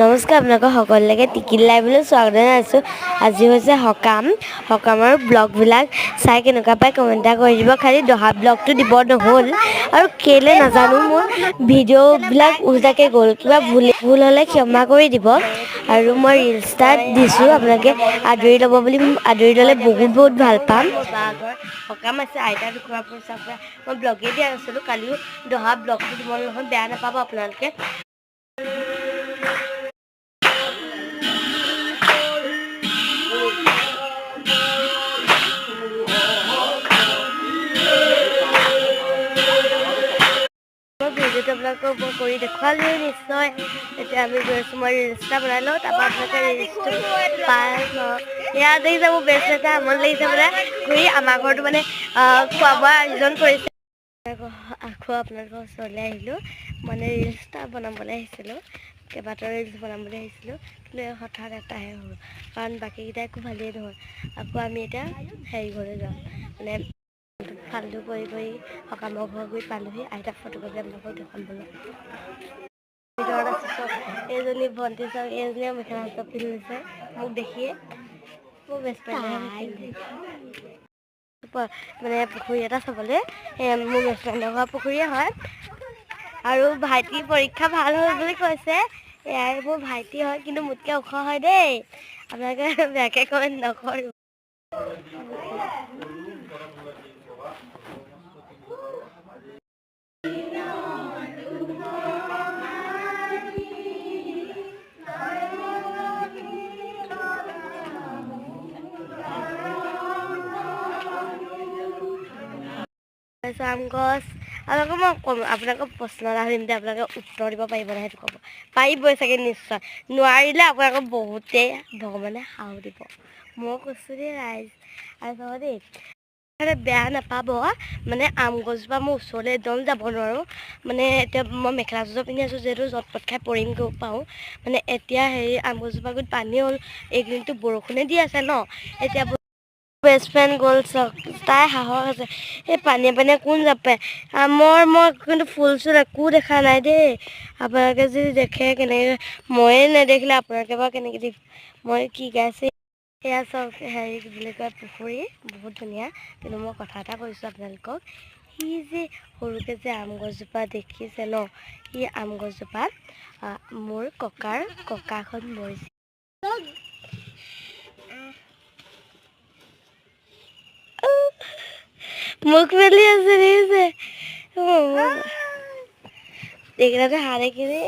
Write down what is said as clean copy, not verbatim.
নমস্কাৰ আপোনালোকক সকলোকে টিকিট লাইভলৈ স্বাগতম জনাইছোঁ। আজি হৈছে সকামৰ ব্লগবিলাক চাই কেনেকুৱা পাই কমেণ্ট এটা কৰি দিব। খালি দহা ব্লগটো দিব নহ'ল আৰু কেলে নাজানো মোৰ ভিডিঅ'বিলাক উল্টাকৈ গ'ল, কিবা ভুল হ'লে ক্ষমা কৰি দিব। আৰু মই ৰিলছ এটা দিছোঁ, আপোনালোকে আদৰি ল'ব বুলি, আদৰি ল'লে বহুত ভাল পাম। মোৰ বা ঘৰ সকাম আছে, আইতা ঢুকুৱাৰ পিছৰ পৰা মই ব্লগেই দিয়া নাছিলোঁ। কালিও দহা ব্লগটো দিব নহয়, বেয়া নাপাব আপোনালোকে। ভিডিঅ'টো আপোনালোকক মই কৰি দেখুৱালোৱে নিশ্চয়। এতিয়া আমি গৈ আছোঁ, মই ৰিলছ এটা বনাই লওঁ, তাৰপৰা আপোনালোকে ৰিলছটো পাই ইয়াত দেখিছে মোৰ বেষ্ট আমনি লাগিছে বোলে ঘূৰি। আমাৰ ঘৰটো মানে খোৱা বোৱাৰ আয়োজন কৰিছে। আকৌ আপোনালোকৰ ওচৰলৈ আহিলোঁ, মানে ৰিলছ এটা বনাবলৈ আহিছিলোঁ। কেইবাটাও ৰিলছ বনাবলৈ আহিছিলোঁ, কিন্তু হঠাৎ এটাহে হ'ল, কাৰণ বাকীকেইটা একো ভালেই নহয়। আকৌ আমি এতিয়া হেৰি ঘৰলৈ যাম, মানে ফাল্টু কৰি সকামৰ ঘৰ গৈ পালোহি। আইতাক ফটোকপি আপোনালোকক দেখাম বোলো। ভিতৰত আছোঁ চব। এইজনী ভণ্টি চাওক, এইজনীয়ে মেখেলা চাদৰ পিন্ধি লৈছে মোক দেখিয়ে। মোৰ বেষ্ট ফ্ৰেণ্ডে মানে পুখুৰী এটা চাবলৈ, মোৰ বেষ্ট ফ্ৰেণ্ডৰ ঘৰ পুখুৰীয়ে হয়। আৰু ভাইটিৰ পৰীক্ষা ভাল হ'ল বুলি কৈছে। এয়াই মোৰ ভাইটি হয়, কিন্তু মোতকৈ ওখ হয় দেই। আপোনালোকে বেয়াকৈ কমেণ্ট নকৰিব। আম গছ আপোনালোকক মই ক'ম, আপোনালোকক প্ৰশ্ন এটা সুধিম যে আপোনালোকে উত্তৰ দিব পাৰিব নাই সেইটো ক'ব। পাৰিবই চাগে নিশ্চয়। নোৱাৰিলে আপোনালোকক বহুতেই ভগৱানে সাও দিব। মই কৈছোঁ দেই ৰাইজ, আৰু চাব দেই বেয়া নাপাব, মানে আম গছজোপা মোৰ ওচৰলৈ একদম যাব নোৱাৰোঁ। মানে এতিয়া মই মেখেলা চাদৰ পিন্ধি আছোঁ, যিহেতু জটপট খাই পৰিম পাৰোঁ। মানে এতিয়া হেৰি আম গছজোপা গুৰিত পানী হ'ল, এইকেইদিনটো বৰষুণে দি আছে ন। এতিয়া বেষ্ট ফ্ৰেণ্ড গ'ল চাওক, তাই সাহস আছে। এই পানীয়ে কোন যাব পাৰে। মই কিন্তু ফুল চুল একো দেখা নাই দেই। আপোনালোকে যদি দেখে কেনেকৈ, ময়ে নেদেখিলে আপোনালোকে বাৰু কেনেকৈ দেখিব। মই কি গাইছে সেয়া চব হেৰি কি বুলি কয়, পুখুৰী বহুত ধুনীয়া। কিন্তু মই কথা এটা কৈছোঁ আপোনালোকক, সি যে সৰুকৈ যে আম গছজোপা দেখিছে ন, সি আম গছজোপাত মোৰ ককাখন মৰিছে। মুখ মেলি আছে দেখিছে, এইকেইটাতে হাত কিনে